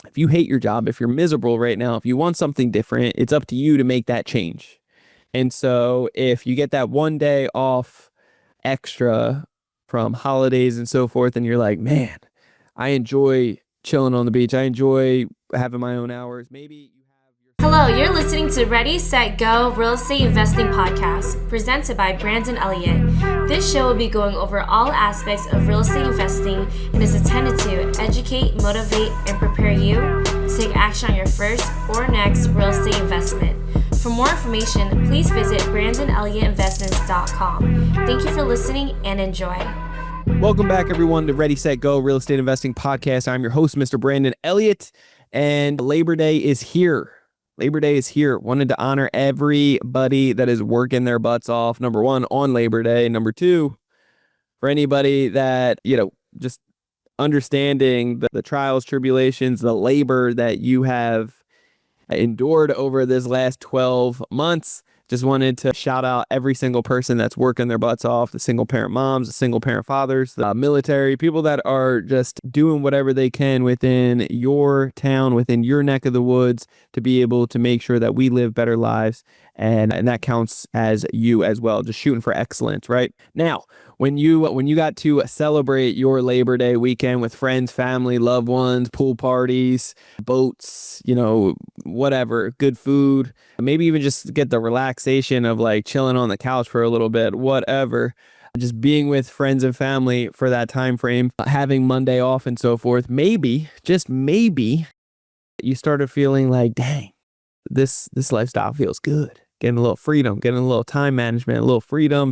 if you hate your job, if you're miserable right now, if you want something different, it's up to you to make that change. And so if you get that one day off extra from holidays and so forth, and you're like, man, I enjoy chilling on the beach. I enjoy having my own hours. Maybe you have your Hello, you're listening to Ready, Set, Go Real Estate Investing Podcast, presented by Brandon Elliott. This show will be going over all aspects of real estate investing and is intended to educate, motivate, and prepare you to take action on your first or next real estate investment. For more information, please visit BrandonElliottInvestments.com. Thank you for listening and enjoy. Welcome back, everyone, to Ready, Set, Go Real Estate Investing Podcast. I'm your host, Mr. Brandon Elliott, and Labor Day is here. Labor Day is here. Wanted to honor everybody that is working their butts off, number one, on Labor Day. Number two, for anybody that, just understanding the trials, tribulations, the labor that you have endured over this last 12 months. Just wanted to shout out every single person that's working their butts off, the single parent moms, the single parent fathers, the military, people that are just doing whatever they can within your town, within your neck of the woods, to be able to make sure that we live better lives. And that counts as you as well, just shooting for excellence, right? Now, when you got to celebrate your Labor Day weekend with friends, family, loved ones, pool parties, boats, whatever, good food, maybe even just get the relaxation of like chilling on the couch for a little bit, whatever, just being with friends and family for that time frame, having Monday off and so forth, maybe, just maybe, you started feeling like, dang, this lifestyle feels good. Getting a little freedom, getting a little time management, a little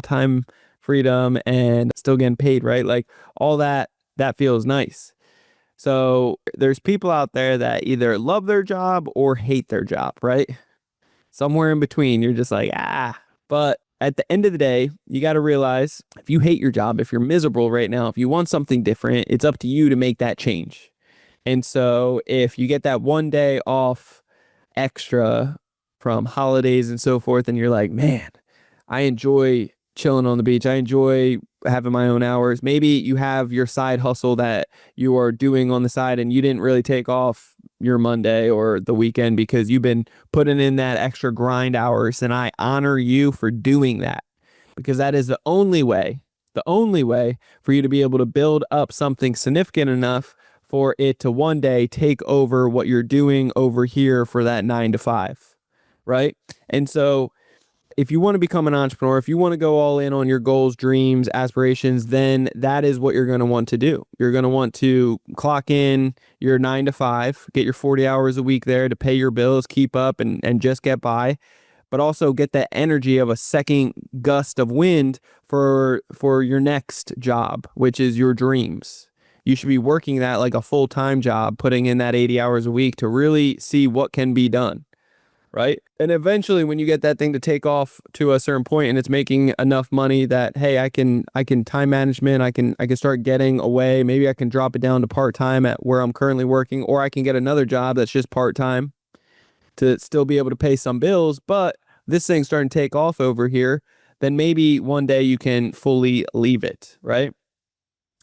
time freedom, and still getting paid, right? Like all that feels nice. So there's people out there that either love their job or hate their job, right? Somewhere in between, you're just like, But at the end of the day, you got to realize if you hate your job, if you're miserable right now, if you want something different, it's up to you to make that change. And so if you get that one day off extra from holidays and so forth, and you're like, man, I enjoy chilling on the beach. I enjoy having my own hours. Maybe you have your side hustle that you are doing on the side and you didn't really take off your Monday or the weekend because you've been putting in that extra grind hours. And I honor you for doing that, because that is the only way for you to be able to build up something significant enough for it to one day take over what you're doing over here for that 9 to 5. Right? And so if you want to become an entrepreneur, if you want to go all in on your goals, dreams, aspirations, then that is what you're going to want to do. You're going to want to clock in your 9 to 5, get your 40 hours a week there to pay your bills, keep up and just get by, but also get that energy of a second gust of wind for your next job, which is your dreams. You should be working that like a full-time job, putting in that 80 hours a week to really see what can be done. Right? And eventually when you get that thing to take off to a certain point and it's making enough money that, hey, I can time management, I can start getting away. Maybe I can drop it down to part-time at where I'm currently working, or I can get another job that's just part-time to still be able to pay some bills. But this thing's starting to take off over here, then maybe one day you can fully leave it, right?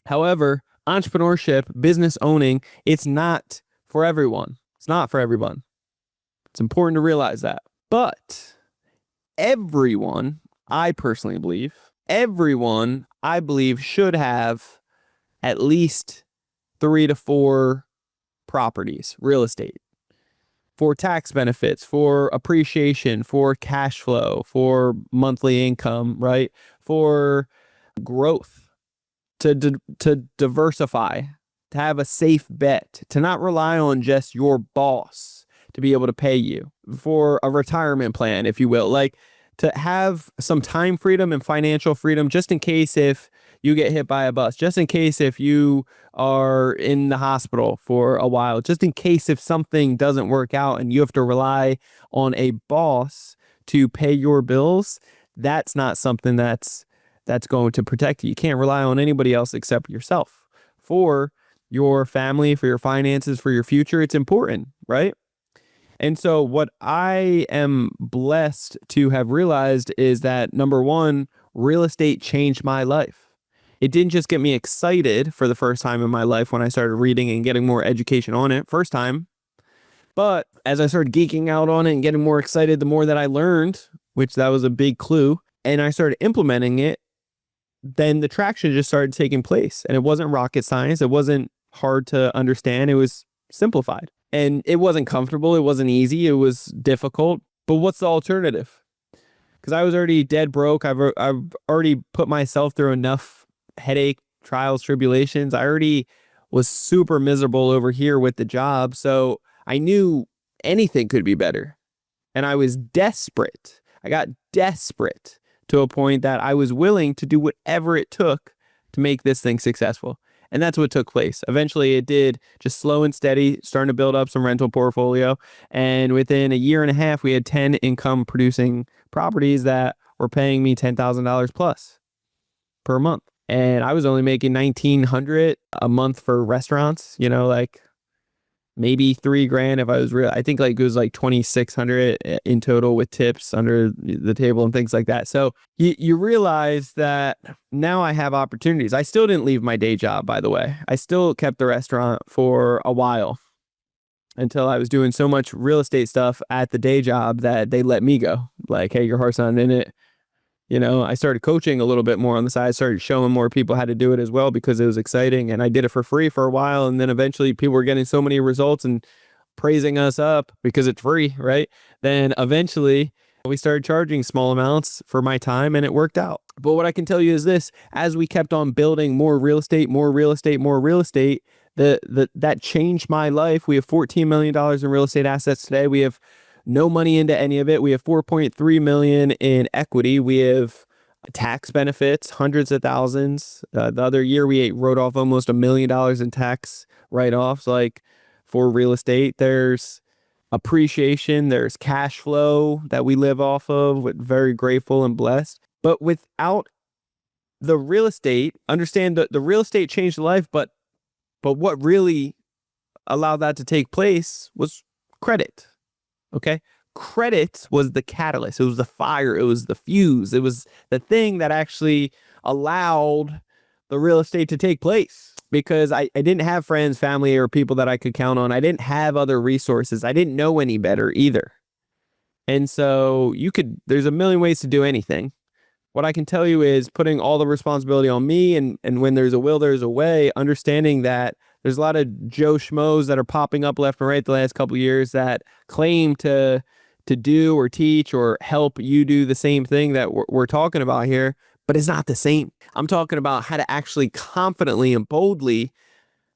However, entrepreneurship, business owning, it's not for everyone. It's not for everyone. It's important to realize that. But everyone, I personally believe, should have at least 3 to 4 properties, real estate, for tax benefits, for appreciation, for cash flow, for monthly income, right? For growth, to diversify, to have a safe bet, to not rely on just your boss to be able to pay you, for a retirement plan, if you will, like to have some time freedom and financial freedom, just in case if you get hit by a bus, just in case if you are in the hospital for a while, just in case if something doesn't work out and you have to rely on a boss to pay your bills. That's not something that's going to protect you. You can't rely on anybody else except yourself for your family, for your finances, for your future. It's important, right? And so what I am blessed to have realized is that, number one, real estate changed my life. It didn't just get me excited for the first time in my life when I started reading and getting more education on it. First time, But as I started geeking out on it and getting more excited, the more that I learned, which that was a big clue, and I started implementing it, then the traction just started taking place. And it wasn't rocket science. It wasn't hard to understand. It was simplified. And it wasn't comfortable. It wasn't easy. It was difficult. But what's the alternative? Because I was already dead broke. I've already put myself through enough headache, trials, tribulations. I already was super miserable over here with the job. So I knew anything could be better. And I was desperate. I got desperate to a point that I was willing to do whatever it took to make this thing successful. And that's what took place. Eventually it did, just slow and steady, starting to build up some rental portfolio. And within a year and a half, we had 10 income producing properties that were paying me $10,000 plus per month. And I was only making $1,900 a month for restaurants, like maybe $3,000 if I was real. I think like it was like $2,600 in total with tips under the table and things like that. So you realize that now I have opportunities. I still didn't leave my day job, by the way. I still kept the restaurant for a while until I was doing so much real estate stuff at the day job that they let me go. Like, hey, your heart's not in it. I started coaching a little bit more on the side. I started showing more people how to do it as well because it was exciting. And I did it for free for a while. And then eventually people were getting so many results and praising us up because it's free, right? Then eventually we started charging small amounts for my time and it worked out. But what I can tell you is this, as we kept on building more real estate, that changed my life. We have $14 million in real estate assets today. We have no money into any of it. We have $4.3 million in equity. We have tax benefits, hundreds of thousands. The other year we wrote off almost $1 million in tax write-offs, like for real estate. There's appreciation. There's cash flow that we live off of. We're very grateful and blessed. But without the real estate, understand that the real estate changed life, but what really allowed that to take place was credit. Okay. Credit was the catalyst. It was the fire. It was the fuse. It was the thing that actually allowed the real estate to take place because I didn't have friends, family, or people that I could count on. I didn't have other resources. I didn't know any better either. And so there's a million ways to do anything. What I can tell you is putting all the responsibility on me, and when there's a will, there's a way, understanding that there's a lot of Joe Schmoes that are popping up left and right the last couple of years that claim to do or teach or help you do the same thing that we're talking about here, but it's not the same. I'm talking about how to actually confidently and boldly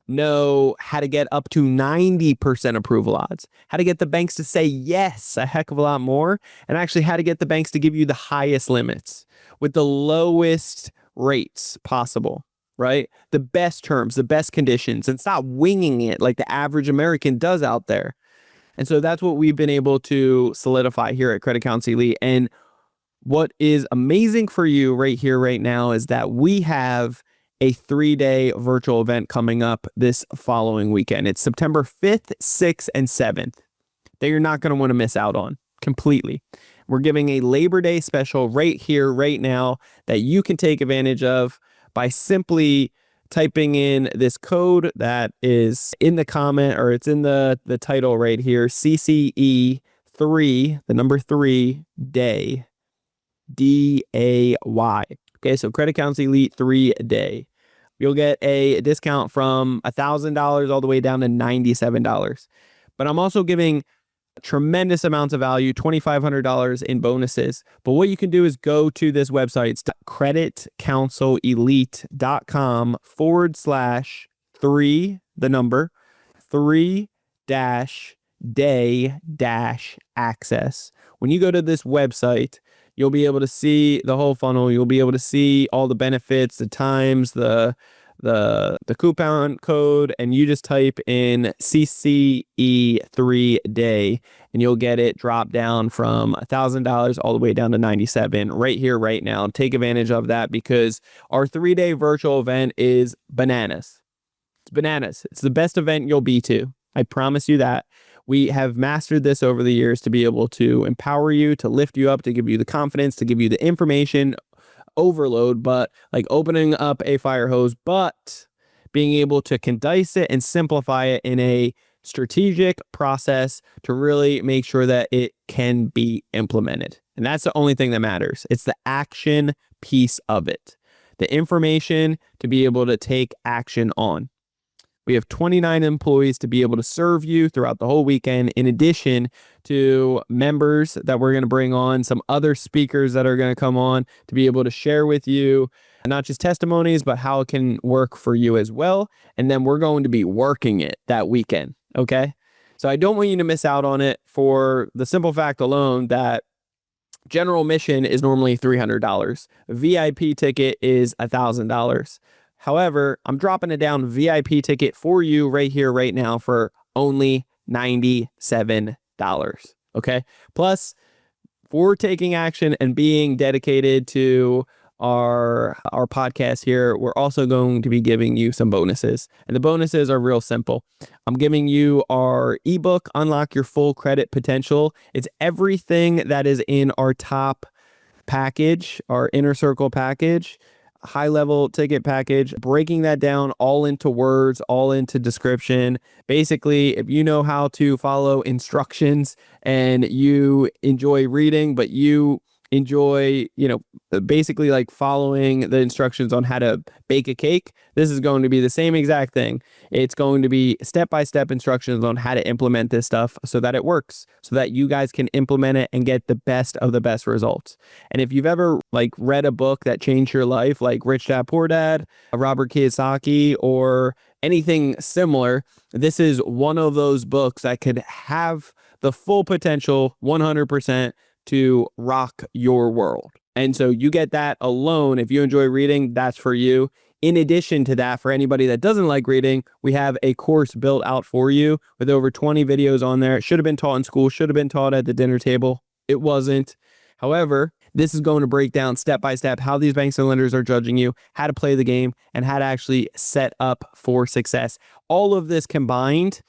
know how to get up to 90% approval odds, how to get the banks to say yes a heck of a lot more, and actually how to get the banks to give you the highest limits with the lowest rates possible, right? The best terms, the best conditions, and stop winging it like the average American does out there. And so that's what we've been able to solidify here at Credit Counsel Elite. And what is amazing for you right here, right now, is that we have a 3-day virtual event coming up this following weekend. It's September 5th, 6th, and 7th that you're not going to want to miss out on completely. We're giving a Labor Day special right here, right now, that you can take advantage of by simply typing in this code that is in the comment, or it's in the title right here, CCE3, the number 3, day, DAY. Okay, so Credit Counsel Elite 3-day. You'll get a discount from $1,000 all the way down to $97. But I'm also giving tremendous amounts of value, $2,500 in bonuses. But what you can do is go to this website. It's creditcounselelite.com/3, the number 3-day-access. When you go to this website, you'll be able to see the whole funnel. You'll be able to see all the benefits, the times, the coupon code, and you just type in CCE3DAY and you'll get it dropped down from $1,000 all the way down to $97 right here, right now. Take advantage of that because our 3-day virtual event is bananas. It's bananas. It's the best event you'll be to. I promise you that. We have mastered this over the years to be able to empower you, to lift you up, to give you the confidence, to give you the information overload, but like opening up a fire hose, but being able to condense it and simplify it in a strategic process to really make sure that it can be implemented. And that's the only thing that matters. It's the action piece of it, the information to be able to take action on. We have 29 employees to be able to serve you throughout the whole weekend, in addition to members that we're going to bring on, some other speakers that are going to come on to be able to share with you not just testimonies, but how it can work for you as well. And then we're going to be working it that weekend. Okay. So I don't want you to miss out on it for the simple fact alone that general admission is normally $300. A VIP ticket is $1,000. However, I'm dropping it down VIP ticket for you right here, right now for only $97. Okay. Plus, for taking action and being dedicated to our podcast here, we're also going to be giving you some bonuses. And the bonuses are real simple. I'm giving you our ebook, Unlock Your Full Credit Potential. It's everything that is in our top package, our inner circle package, high level ticket package, breaking that down all into words, all into description. Basically, if you know how to follow instructions and you enjoy reading, but you enjoy, basically like following the instructions on how to bake a cake, this is going to be the same exact thing. It's going to be step-by-step instructions on how to implement this stuff so that it works, so that you guys can implement it and get the best of the best results. And if you've ever read a book that changed your life, like Rich Dad Poor Dad, Robert Kiyosaki, or anything similar, this is one of those books that could have the full potential 100% to rock your world. And so you get that alone. If you enjoy reading, that's for you. In addition to that, for anybody that doesn't like reading, we have a course built out for you with over 20 videos on there. It should have been taught in school, should have been taught at the dinner table. It wasn't. However, this is going to break down step by step how these banks and lenders are judging you, how to play the game, and how to actually set up for success. All of this combined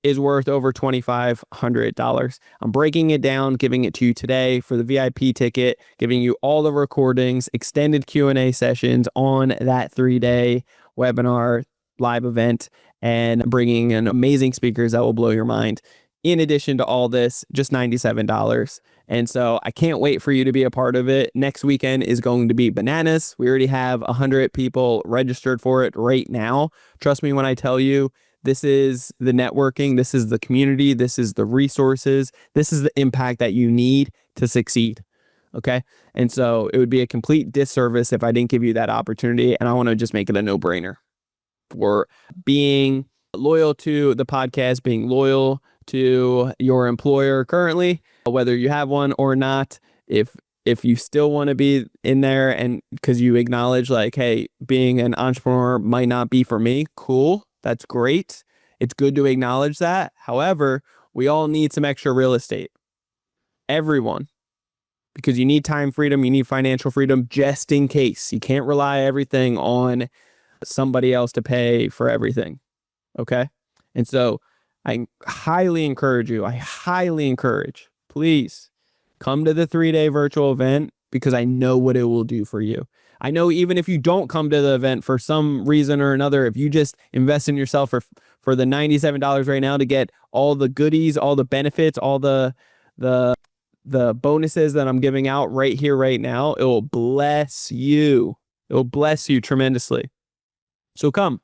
is worth over $2,500. I'm breaking it down, giving it to you today for the VIP ticket, giving you all the recordings, extended Q&A sessions on that 3-day webinar live event, and bringing in amazing speakers that will blow your mind. In addition to all this, just $97. And so I can't wait for you to be a part of it. Next weekend is going to be bananas. We already have 100 people registered for it right now. Trust me when I tell you, this is the networking, this is the community, this is the resources, this is the impact that you need to succeed. Okay. And so it would be a complete disservice if I didn't give you that opportunity. And I want to just make it a no-brainer for being loyal to the podcast, being loyal to your employer currently, whether you have one or not. If you still want to be in there and because you acknowledge hey, being an entrepreneur might not be for me, cool. That's great. It's good to acknowledge that. However, we all need some extra real estate. Everyone. Because you need time freedom, you need financial freedom just in case. You can't rely everything on somebody else to pay for everything. Okay? And so I highly encourage you, please come to the 3-day virtual event because I know what it will do for you. I know even if you don't come to the event for some reason or another, if you just invest in yourself for the $97 right now to get all the goodies, all the benefits, all the bonuses that I'm giving out right here, right now, it will bless you. It will bless you tremendously. So come.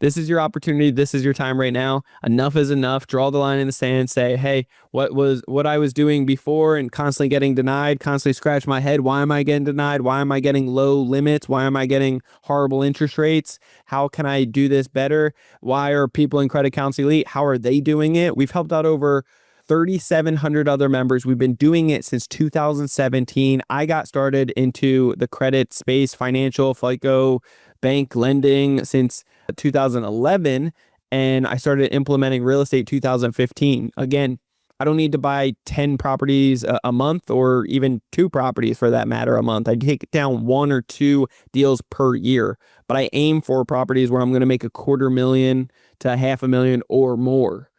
This is your opportunity. This is your time right now. Enough is enough. Draw the line in the sand. Say, hey, what I was doing before and constantly getting denied, constantly scratch my head. Why am I getting denied? Why am I getting low limits? Why am I getting horrible interest rates? How can I do this better? Why are people in Credit Counsel Elite? How are they doing it? We've helped out over 3,700 other members. We've been doing it since 2017. I got started into the credit space, financial, FICO, bank lending since 2011, and I started implementing real estate 2015. Again, I don't need to buy 10 properties a month or even 2 properties for that matter a month. I take down 1 or 2 deals per year, but I aim for properties where I'm going to make $250,000 to $500,000 or more.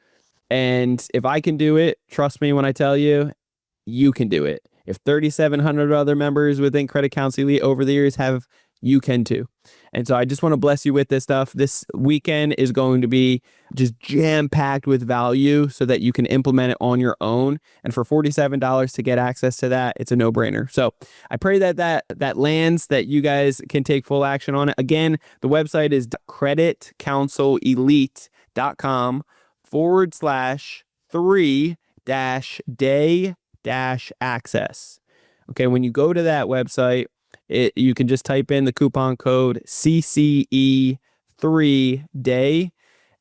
And if I can do it, trust me when I tell you, you can do it. If 3,700 other members within Credit Counsel Elite over the years have you can too. And so I just want to bless you with this stuff. This weekend is going to be just jam-packed with value so that you can implement it on your own. And for $47 to get access to that, it's a no-brainer. So I pray that lands, that you guys can take full action on it. Again, the website is creditcounselelite.com/3-day-access. Okay, when you go to that website, you can just type in the coupon code CCE3DAY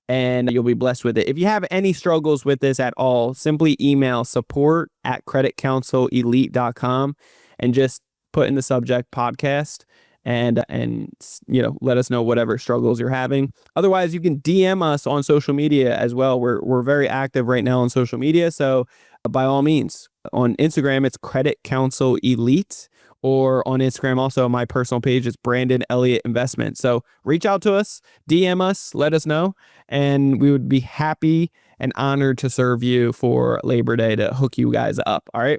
and you'll be blessed with it. If you have any struggles with this at all, simply email support@creditcounselelite.com and just put in the subject podcast and let us know whatever struggles you're having. Otherwise, you can DM us on social media as well. We're very active right now on social media, so by all means, on Instagram it's Credit Counsel Elite, or on Instagram also my personal page is Brandon Elliott Investment. So reach out to us, DM us, let us know, and we would be happy and honored to serve you for Labor Day to hook you guys up. All right.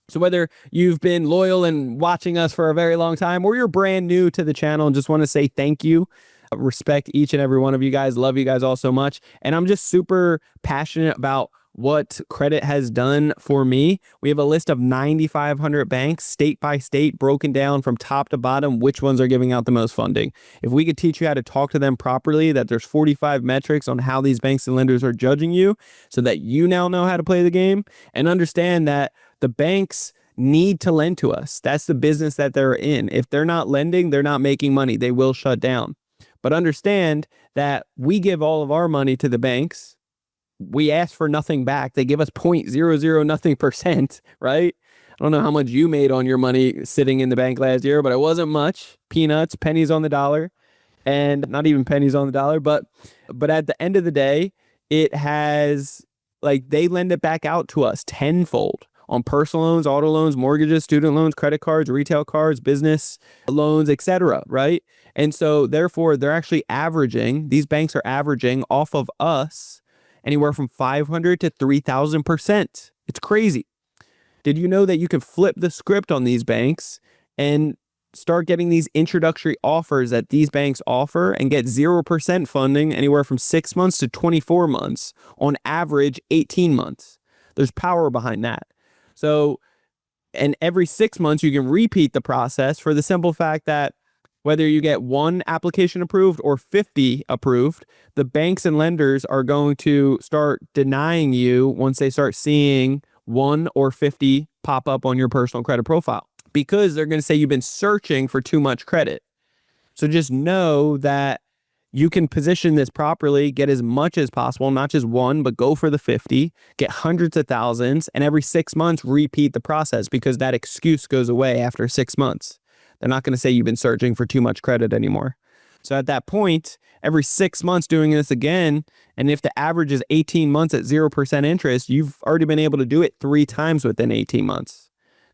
So whether you've been loyal and watching us for a very long time, or you're brand new to the channel and just want to say thank you, respect each and every one of you guys, love you guys all so much. And I'm just super passionate about what credit has done for me. We have a list of 9,500 banks, state by state, broken down from top to bottom, which ones are giving out the most funding. If we could teach you how to talk to them properly, that there's 45 metrics on how these banks and lenders are judging you so that you now know how to play the game and understand that the banks need to lend to us. That's the business that they're in. If they're not lending, they're not making money. They will shut down. But understand that we give all of our money to the banks. We ask for nothing back. They give us 0.00 nothing %, right? I don't know how much you made on your money sitting in the bank last year, but it wasn't much. Peanuts, pennies on the dollar, and not even pennies on the dollar. But at the end of the day, it has, they lend it back out to us tenfold on personal loans, auto loans, mortgages, student loans, credit cards, retail cards, business loans, etc. Right? And so therefore, they're actually these banks are averaging off of us anywhere from 500 to 3,000%. It's crazy. Did you know that you can flip the script on these banks and start getting these introductory offers that these banks offer and get 0% funding anywhere from 6 months to 24 months, on average 18 months? There's power behind that. So, and every 6 months you can repeat the process for the simple fact that whether you get 1 application approved or 50 approved, the banks and lenders are going to start denying you once they start seeing 1 or 50 pop up on your personal credit profile, because they're going to say you've been searching for too much credit. So just know that you can position this properly, get as much as possible, not just 1, but go for the 50, get hundreds of thousands, and every 6 months repeat the process, because that excuse goes away after 6 months. They're not going to say you've been searching for too much credit anymore. So at that point, every 6 months doing this again, and if the average is 18 months at 0% interest, you've already been able to do it 3 times within 18 months.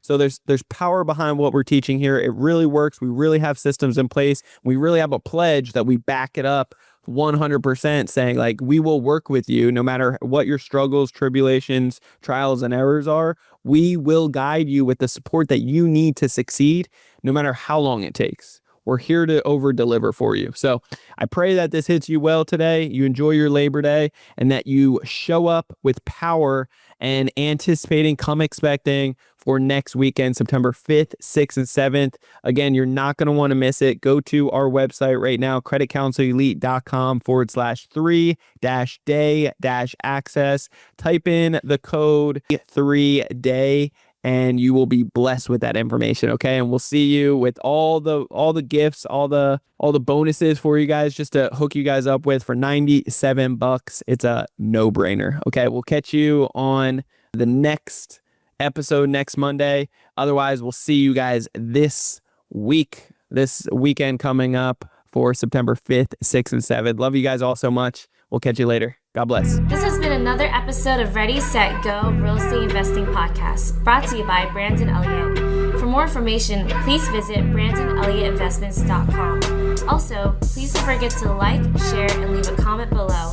So there's power behind what we're teaching here. It really works. We really have systems in place. We really have a pledge that we back it up 100%, saying we will work with you no matter what your struggles, tribulations, trials, and errors are. We will guide you with the support that you need to succeed, no matter how long it takes. We're here to over deliver for you. So I pray that this hits you well today. You enjoy your Labor Day, and that you show up with power and anticipating, come expecting for next weekend, September 5th, 6th, and 7th. Again, you're not going to want to miss it. Go to our website right now, creditcounselelite.com/3-day-access. Type in the code 3DAY and you will be blessed with that information. Okay. And we'll see you with all the gifts, all the bonuses for you guys, just to hook you guys up with for $97. It's a no-brainer. Okay. We'll catch you on the next episode next Monday. Otherwise, we'll see you guys this weekend coming up for September 5th, 6th, and 7th. Love you guys all so much. We'll catch you later. God bless. This has been another episode of Ready, Set, Go Real Estate Investing Podcast, brought to you by Brandon Elliott. For more information, please visit BrandonElliottInvestments.com. Also, please don't forget to like, share, and leave a comment below.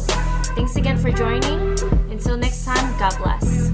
Thanks again for joining. Until next time, God bless.